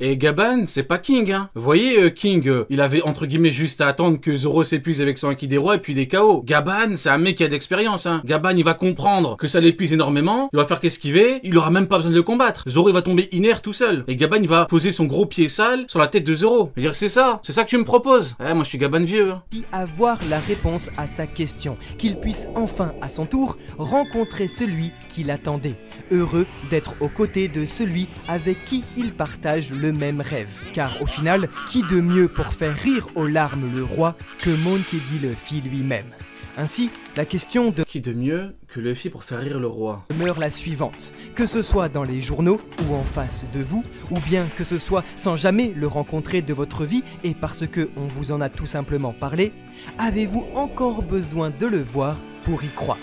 Et Gaban, c'est pas King, hein. Vous voyez, King, il avait entre guillemets juste à attendre que Zoro s'épuise avec son Haki des rois et puis des KO. Gaban, c'est un mec qui a d'expérience, hein. Gaban, il va comprendre que ça l'épuise énormément, il va faire qu'esquiver, il aura même pas besoin de le combattre. Zoro, il va tomber inerte tout seul. Et Gaban, il va poser son gros pied sale sur la tête de Zoro. Je veux dire, c'est ça que tu me proposes. Eh, moi, je suis Gaban vieux, hein. Avoir la réponse à sa question, qu'il puisse enfin, à son tour, rencontrer celui qui l'attendait. Heureux d'être aux côtés de celui avec qui il partage le même rêve. Car au final, qui de mieux pour faire rire aux larmes le roi que Monkey D. Luffy lui-même. Ainsi, la question Qui de mieux que Luffy pour faire rire le roi demeure la suivante. Que ce soit dans les journaux ou en face de vous, ou bien que ce soit sans jamais le rencontrer de votre vie et parce que on vous en a tout simplement parlé, avez-vous encore besoin de le voir pour y croire?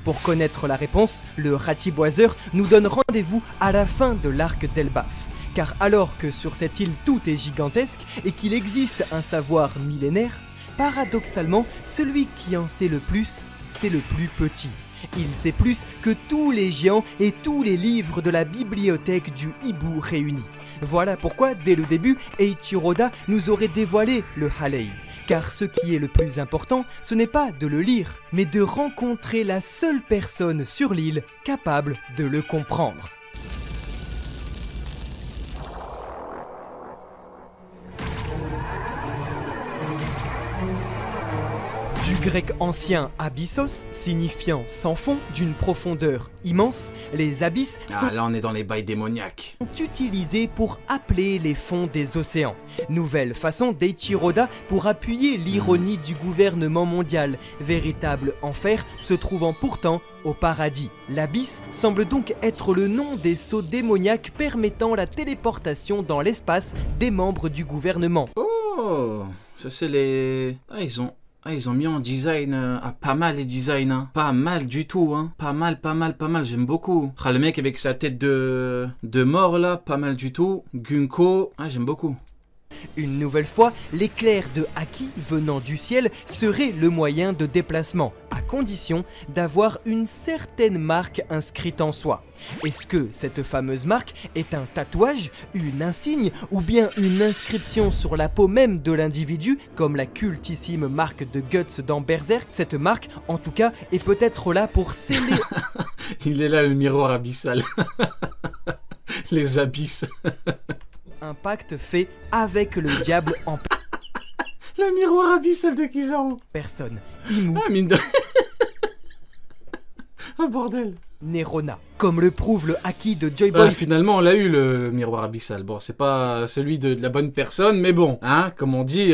Pour connaître la réponse, le Ratiboiseur nous donne rendez-vous à la fin de l'arc d'Elbaf. Car alors que sur cette île tout est gigantesque et qu'il existe un savoir millénaire, paradoxalement, celui qui en sait le plus, c'est le plus petit. Il sait plus que tous les géants et tous les livres de la bibliothèque du hibou réunis. Voilà pourquoi, dès le début, Eiichiro Oda nous aurait dévoilé le Hallei. Car ce qui est le plus important, ce n'est pas de le lire, mais de rencontrer la seule personne sur l'île capable de le comprendre. Du grec ancien abyssos, signifiant sans fond, d'une profondeur immense, les abysses sont là on est dans les bails démoniaques. utilisés pour appeler les fonds des océans. Nouvelle façon d'Eiichiro Oda pour appuyer l'ironie du gouvernement mondial, véritable enfer se trouvant pourtant au paradis. L'abysse semble donc être le nom des sceaux démoniaques permettant la téléportation dans l'espace des membres du gouvernement. Oh, ça c'est les... ils ont mis en design, pas mal les designs, hein. Pas mal du tout, hein. Pas mal, j'aime beaucoup. Le mec avec sa tête de mort là, pas mal du tout. Gunko, j'aime beaucoup. Une nouvelle fois, l'éclair de Haki venant du ciel serait le moyen de déplacement, à condition d'avoir une certaine marque inscrite en soi. Est-ce que cette fameuse marque est un tatouage, une insigne ou bien une inscription sur la peau même de l'individu, comme la cultissime marque de Guts dans Berserk? Cette marque, en tout cas, est peut-être là pour sceller... Il est là le miroir abyssal. Les abysses. Un pacte fait avec le diable en Le miroir abyssal de Kizaru. personne. Imu, Mine de... bordel. Nerona. Comme le prouve le Haki de Joy Boy, Finalement, on l'a eu le miroir abyssal. Bon, c'est pas celui de la bonne personne, mais bon, hein, comme on dit...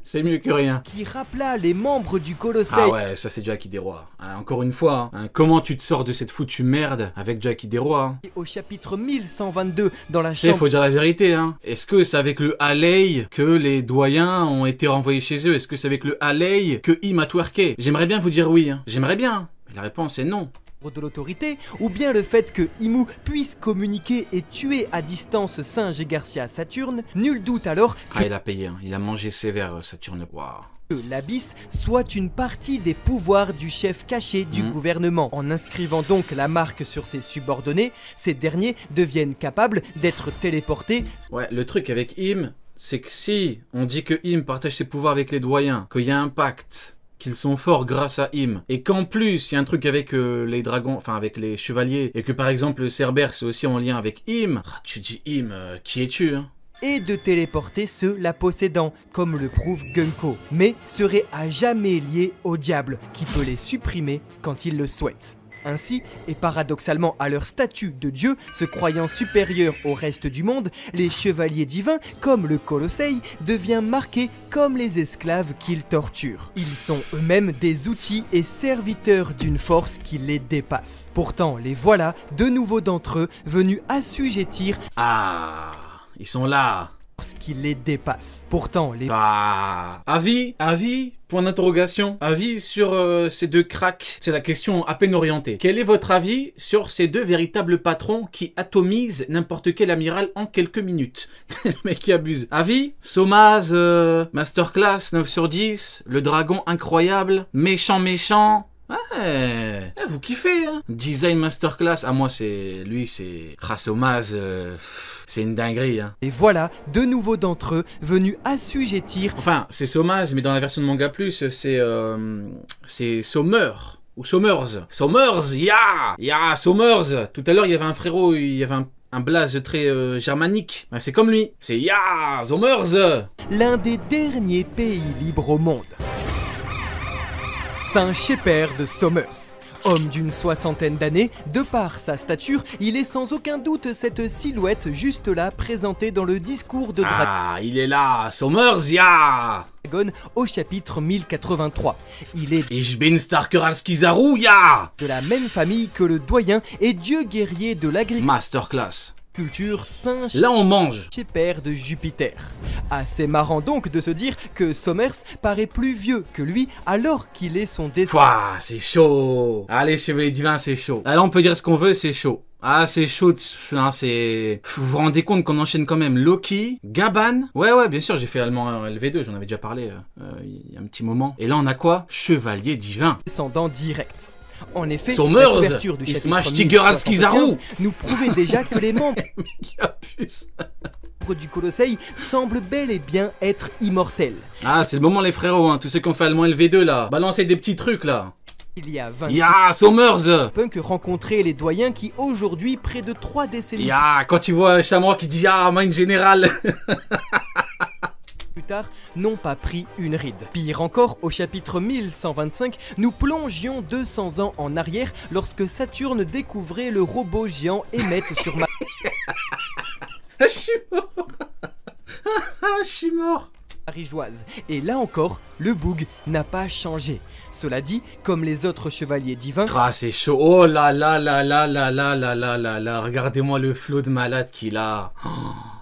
c'est mieux que rien. qui rappela les membres du Colosseum. Ah ouais, ça c'est du Haki des rois. Encore une fois, hein, comment tu te sors de cette foutue merde avec du Haki des rois, hein. Au chapitre 1122 dans la Il chambre faut dire la vérité, hein. Est-ce que c'est avec le Hallei que les doyens ont été renvoyés chez eux? Est-ce que c'est avec le Hallei que Im a twerké? J'aimerais bien vous dire oui, hein. J'aimerais bien, mais la réponse est non. de l'autorité, ou bien le fait que Imu puisse communiquer et tuer à distance Singe et Garcia Saturne, nul doute alors Il a payé, hein. Il a mangé sévère, Saturne. Waouh. que l'abysse soit une partie des pouvoirs du chef caché du gouvernement. En inscrivant donc la marque sur ses subordonnés, ces derniers deviennent capables d'être téléportés. Ouais, le truc avec Im, c'est que si on dit que Im partage ses pouvoirs avec les doyens, qu'il y a un pacte, qu'ils sont forts grâce à Im, et qu'en plus il y a un truc avec les dragons, enfin avec les chevaliers, et que par exemple Cerberus c'est aussi en lien avec Im, tu dis Im, qui es-tu, hein? Et de téléporter ceux la possédant, comme le prouve Gunko, mais seraient à jamais liés au diable, qui peut les supprimer quand il le souhaite. Ainsi, et paradoxalement à leur statut de dieu, se croyant supérieurs au reste du monde, les chevaliers divins, comme le Colosseum, devient marqué comme les esclaves qu'ils torturent. Ils sont eux-mêmes des outils et serviteurs d'une force qui les dépasse. Pourtant, les voilà, de nouveaux d'entre eux, venus assujettir Ils sont là. ce qui les dépasse. Pourtant, les Avis, point d'interrogation. Avis sur ces deux cracks. C'est la question à peine orientée. Quel est votre avis sur ces deux véritables patrons qui atomisent n'importe quel amiral en quelques minutes? Le mec qui abuse. Avis? Somaz, Masterclass, 9 sur 10. Le dragon incroyable. Méchant. Ouais, vous kiffez, hein? Design Masterclass. Moi, c'est... Lui, c'est... Somaz... C'est une dinguerie, hein. Et voilà, de nouveaux d'entre eux venus assujettir... Enfin, c'est Sommaz, mais dans la version de Manga Plus, c'est Sommer. Ou Sommers. Sommers, ya, Sommers. Tout à l'heure, il y avait un frérot, il y avait un blaze très germanique. C'est comme lui. C'est ya, Sommers. L'un des derniers pays libres au monde. Saint Shepard Sommers. Homme d'une soixantaine d'années, de par sa stature, il est sans aucun doute cette silhouette juste là présentée dans le discours de Ah, il est là, Sommers, ya. Dragon au chapitre 1083. Il est Ich bin starker als Kizaru, ya. de la même famille que le doyen et dieu guerrier de l'agriculture Masterclass. Saint Là, on mange. Shepard de Jupiter. Assez marrant donc de se dire que Sommers paraît plus vieux que lui alors qu'il est son destin. Pouah, c'est chaud. Allez, chevalier divin, c'est chaud. Là, on peut dire ce qu'on veut, c'est chaud. Ah, c'est chaud, hein, c'est... Vous vous rendez compte qu'on enchaîne quand même Loki, Gaban. Ouais, bien sûr, j'ai fait allemand LV2, j'en avais déjà parlé il y a un petit moment. Et là, on a quoi? Chevalier divin. Descendant direct. En effet, Sommers, la couverture du il chapitre smash Tiger als 1075 Kizaru. nous prouvait déjà que les membres Puce. du Colosseum semblent bel et bien être immortels. Ah, c'est le moment les frérots, hein, tous ceux qui ont fait allemand LV2 là. Balancez des petits trucs là. Il y a 20 Ya, Sommers. punk rencontrer les doyens qui aujourd'hui, près de 3 décennies Ya, quand tu vois Shamrock qui dit ya, mine général. plus tard, n'ont pas pris une ride. Pire encore, au chapitre 1125, nous plongions 200 ans en arrière lorsque Saturne découvrait le robot géant Emmet sur Je suis mort. Je suis mort. Marie-Joise. Et là encore, le boug n'a pas changé. Cela dit, comme les autres chevaliers divins, Ah, c'est chaud. Oh là là là là là là là là là là. Regardez-moi le flot de malade qu'il a. Oh.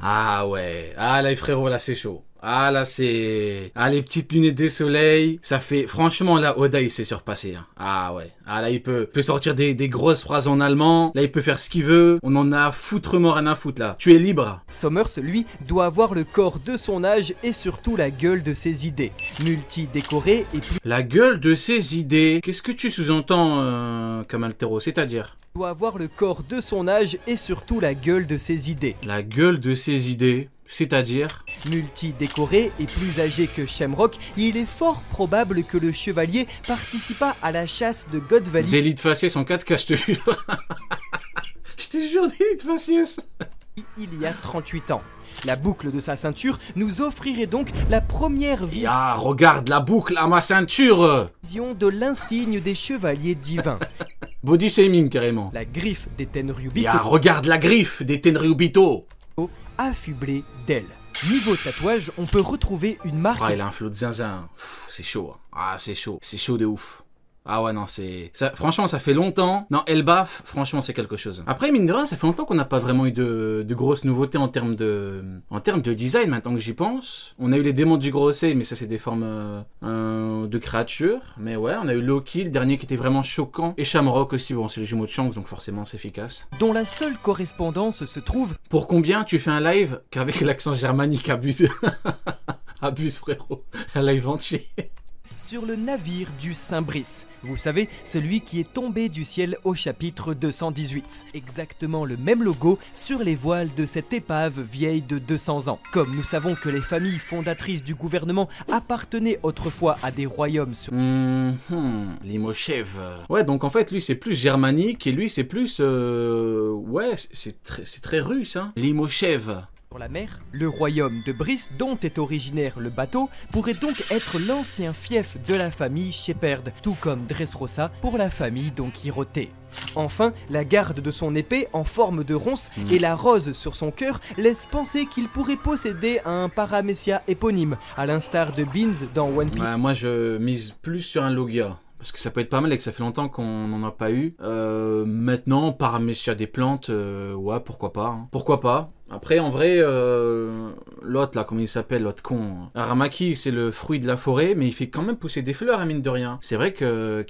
Ah ouais. Ah là, les frérots, là, c'est chaud. Ah là, c'est... Ah, les petites lunettes de soleil. Ça fait... Franchement, là, Oda, il s'est surpassé. Hein. Ah ouais. Ah là, il peut sortir des grosses phrases en allemand. Là, il peut faire ce qu'il veut. On en a foutrement rien à foutre, là. Tu es libre. Sommers, lui, doit avoir le corps de son âge et surtout la gueule de ses idées. Multi-décoré et plus... La gueule de ses idées. Qu'est-ce que tu sous-entends, Kamaltero? C'est-à-dire? doit avoir le corps de son âge et surtout la gueule de ses idées. La gueule de ses idées. C'est-à-dire? Multi-décoré et plus âgé que Shamrock, il est fort probable que le chevalier participa à la chasse de God Valley. D'élite faciès en 4K, je te jure. Je te jure, d'élite faciès. Il y a 38 ans. La boucle de sa ceinture nous offrirait donc la première Ah, regarde la boucle à ma ceinture. vision de l'insigne des chevaliers divins. Body shaming, carrément. La griffe des Tenryubito Ah, regarde la griffe des Tenryubito. affublée d'ailes. Niveau tatouage, on peut retrouver une marque... Ah, il a un flot de zinzin. C'est chaud. Ah, c'est chaud. C'est chaud de ouf. Ah ouais, non, c'est... Franchement, ça fait longtemps. Non, Elbaf, franchement, c'est quelque chose. Après, mine de rien, ça fait longtemps qu'on n'a pas vraiment eu de grosses nouveautés en termes de design, maintenant que j'y pense. On a eu les démons du Grosseil, mais ça, c'est des formes de créatures. Mais ouais, on a eu Loki, le dernier qui était vraiment choquant. Et Shamrock aussi, bon, c'est le jumeau de Shanks, donc forcément, c'est efficace. dont la seule correspondance se trouve... Pour combien tu fais un live qu'avec l'accent germanique abuse? Abuse, frérot. Un live entier. sur le navire du Saint-Brice. Vous savez, celui qui est tombé du ciel au chapitre 218. Exactement le même logo sur les voiles de cette épave vieille de 200 ans. Comme nous savons que les familles fondatrices du gouvernement appartenaient autrefois à des royaumes sur... Limoshev. Ouais, donc en fait, lui, c'est plus germanique et lui, c'est plus... Ouais, c'est très russe, hein. Limoshev. Sur la mer, le royaume de Brice, dont est originaire le bateau, pourrait donc être l'ancien fief de la famille Shepard, tout comme Dressrosa pour la famille Don Quixote. Enfin, la garde de son épée en forme de ronce et la rose sur son cœur laissent penser qu'il pourrait posséder un paramécia éponyme, à l'instar de Beans dans One Piece. Ouais, moi, je mise plus sur un Logia. Parce que ça peut être pas mal et que ça fait longtemps qu'on n'en a pas eu. Maintenant, paramécia des plantes, ouais, pourquoi pas. Hein. Pourquoi pas. Après, en vrai, l'autre là, comment il s'appelle, l'autre con. Aramaki, c'est le fruit de la forêt, mais il fait quand même pousser des fleurs, à mine de rien. C'est vrai qu'il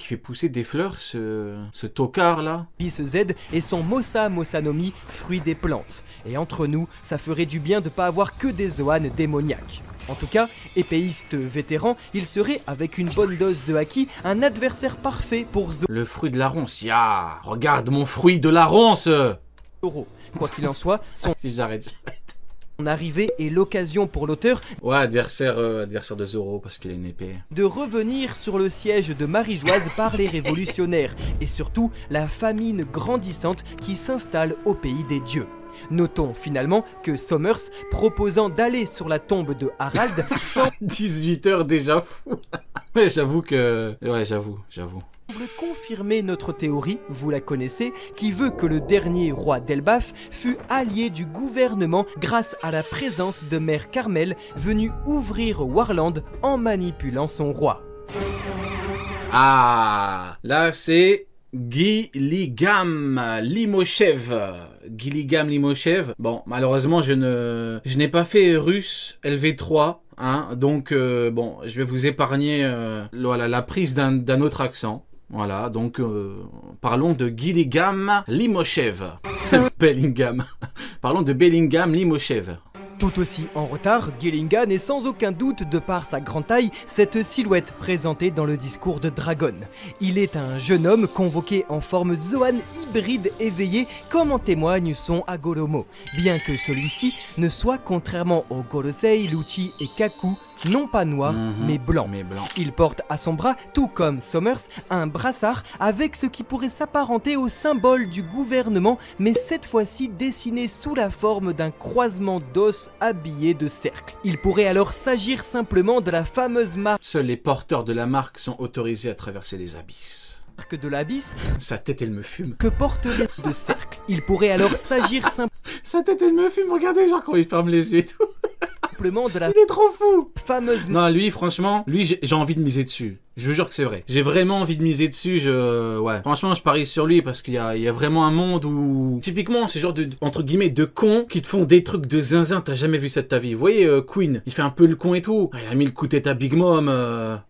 fait pousser des fleurs, ce tocard là. Beast Z et son Mossa Mossanomi, fruit des plantes. Et entre nous, ça ferait du bien de pas avoir que des Zoan démoniaques. En tout cas, épéiste vétéran, il serait, avec une bonne dose de haki, un adversaire parfait pour Zo. Le fruit de la ronce, ya. Regarde mon fruit de la ronce. euros. Quoi qu'il en soit, son Si j'arrête. arrivée est l'occasion pour l'auteur Ouais, adversaire de Zoro parce qu'il a une épée. de revenir sur le siège de Marie-Joise par les révolutionnaires et surtout la famine grandissante qui s'installe au pays des dieux. Notons finalement que Somers, proposant d'aller sur la tombe de Harald, semble 18 heures déjà fou. Ouais, j'avoue que... Ouais, j'avoue. confirmer notre théorie, vous la connaissez, qui veut que le dernier roi d'Elbaf fut allié du gouvernement grâce à la présence de Mère Carmel venue ouvrir Warland en manipulant son roi. Ah, là c'est Gilligam Limoshev. Gilligam Limoshev. Bon, malheureusement, je n'ai pas fait russe LV3. Hein, donc, bon, je vais vous épargner voilà, la prise d'un autre accent. Voilà, donc parlons de Gilligam Limoshev. Bellingham. Parlons de Bellingham Limoshev. Tout aussi en retard, Gillingan est sans aucun doute, de par sa grande taille, cette silhouette présentée dans le discours de Dragon. Il est un jeune homme convoqué en forme Zoan hybride éveillé, comme en témoigne son Agoromo, bien que celui-ci ne soit, contrairement aux Gorosei, Lucci et Kaku, non pas noir, mais blanc. Il porte à son bras, tout comme Somers, un brassard avec ce qui pourrait s'apparenter au symbole du gouvernement, mais cette fois-ci dessiné sous la forme d'un croisement d'os habillé de cercles. Il pourrait alors s'agir simplement de la fameuse marque Seuls les porteurs de la marque sont autorisés à traverser les abysses. de l'abysse Sa tête, elle me fume. que porterait de cercles. Il pourrait alors s'agir Sa tête, elle me fume. Regardez, genre, quand il ferme les yeux et tout. simplement de la Il est trop fou. fameuse Non, lui, franchement, j'ai envie de miser dessus. Je vous jure que c'est vrai. J'ai vraiment envie de miser dessus. Ouais. Franchement, je parie sur lui parce qu'il y a vraiment un monde où... Typiquement, c'est genre de, entre guillemets, de cons qui te font des trucs de zinzin. T'as jamais vu ça de ta vie. Vous voyez, Queen, il fait un peu le con et tout. Ah, il a mis le coup de tête à Big Mom,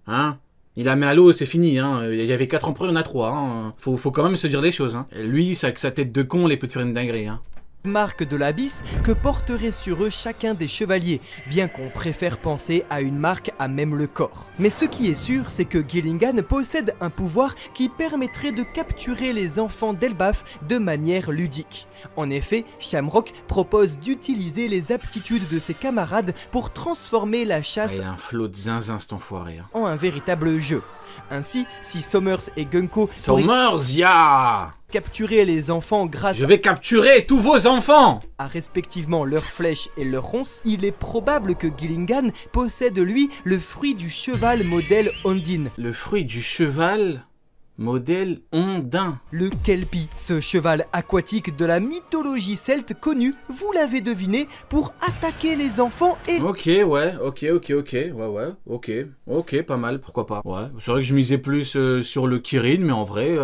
hein. Il la met à l'eau, c'est fini, hein. Il y avait 4 empereurs, il y en a 3, hein. Faut quand même se dire les choses, hein. Et lui, avec sa tête de con, il peut te faire une dinguerie, hein. marque de l'abysse que porterait sur eux chacun des chevaliers, bien qu'on préfère penser à une marque à même le corps. Mais ce qui est sûr, c'est que Gillingan possède un pouvoir qui permettrait de capturer les enfants d'Elbaf de manière ludique. En effet, Shamrock propose d'utiliser les aptitudes de ses camarades pour transformer la chasse Il a un flot de zinzin, cet enfoiré, hein. en un véritable jeu. Ainsi, si Somers et Gunko pourraient Somers, ya! capturer les enfants grâce Je vais capturer tous vos enfants! à respectivement leurs flèches et leurs ronces, il est probable que Gillingan possède lui le fruit du cheval modèle Ondine, Le fruit du cheval modèle Ondin. le Kelpie, ce cheval aquatique de la mythologie celte connu, vous l'avez deviné, pour attaquer les enfants et Ok, ouais, ok, pas mal, pourquoi pas. Ouais, c'est vrai que je misais plus sur le Kirin, mais en vrai,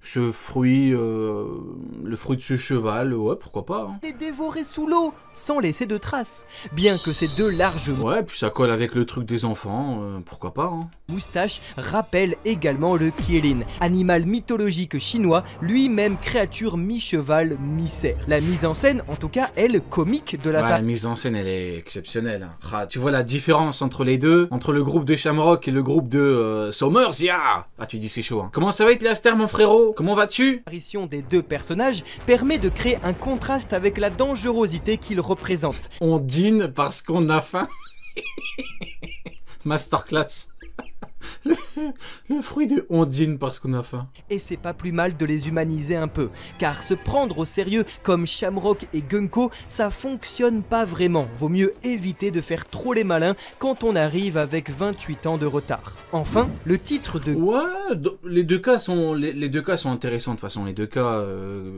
ce fruit, le fruit de ce cheval, ouais, pourquoi pas. Hein. les dévorer sous l'eau, sans laisser de traces. Bien que ces deux larges Ouais, puis ça colle avec le truc des enfants, pourquoi pas. Hein. moustaches rappellent également le Kirin, animal mythologique chinois, lui-même créature mi-cheval, mi-cerf. La mise en scène, en tout cas, elle, comique de la Ouais, part la mise en scène, elle est exceptionnelle. Hein. Ah, tu vois la différence entre les deux, entre le groupe de Shamrock et le groupe de Somers, ya! Ah, tu dis c'est chaud. Hein. Comment ça va être, Aster, mon frérot? Comment vas-tu? l'apparition des deux personnages permet de créer un contraste avec la dangerosité qu'ils représentent. On dîne parce qu'on a faim. Masterclass. Le fruit de Ondine parce qu'on a faim. Et c'est pas plus mal de les humaniser un peu, car se prendre au sérieux comme Shamrock et Gunko, ça fonctionne pas vraiment. Vaut mieux éviter de faire trop les malins quand on arrive avec 28 ans de retard. Enfin, le titre de Ouais, les deux cas sont intéressants de toute façon. Les deux cas,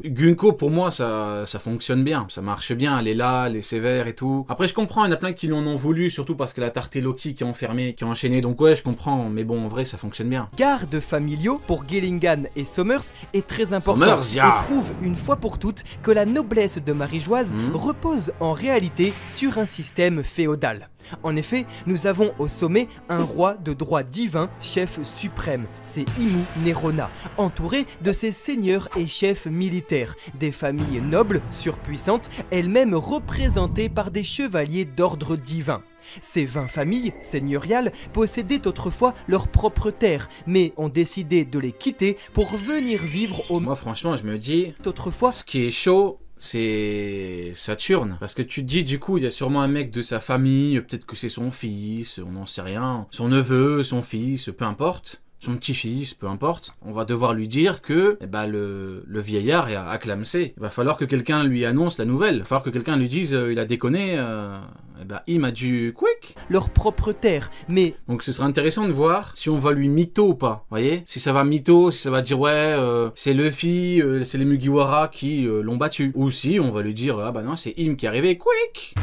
Gunko pour moi ça fonctionne bien, ça marche bien. Elle est là, elle est sévère et tout. Après je comprends, il y en a plein qui l'en ont voulu, surtout parce qu'elle a tarté Loki qui est enfermé, qui a enchaîné. Donc ouais, je comprends, mais bon en vrai ça fonctionne bien. garde familiaux pour Gillingan et Somers est très important Somers, ya. et prouve une fois pour toutes que la noblesse de Marie-Joise repose en réalité sur un système féodal. En effet, nous avons au sommet un roi de droit divin, chef suprême, c'est Imu Nerona, entouré de ses seigneurs et chefs militaires, des familles nobles, surpuissantes, elles-mêmes représentées par des chevaliers d'ordre divin. Ces 20 familles seigneuriales possédaient autrefois leur propre terre, mais ont décidé de les quitter pour venir vivre au Moi franchement je me dis, autrefois ce qui est chaud, c'est Saturne. Parce que tu te dis, du coup, il y a sûrement un mec de sa famille, peut-être que c'est son fils, on n'en sait rien, son neveu, son fils, peu importe. Son petit-fils, peu importe, on va devoir lui dire que le vieillard est à clamser. Il va falloir que quelqu'un lui annonce la nouvelle. Il va falloir que quelqu'un lui dise il a déconné, il m'a dû quick. Leur propre terre, mais... Donc ce sera intéressant de voir si on va lui mytho ou pas, voyez. Si ça va mytho, si ça va dire c'est Luffy, c'est les Mugiwara qui l'ont battu. Ou si on va lui dire non, c'est Im qui est arrivé, quick.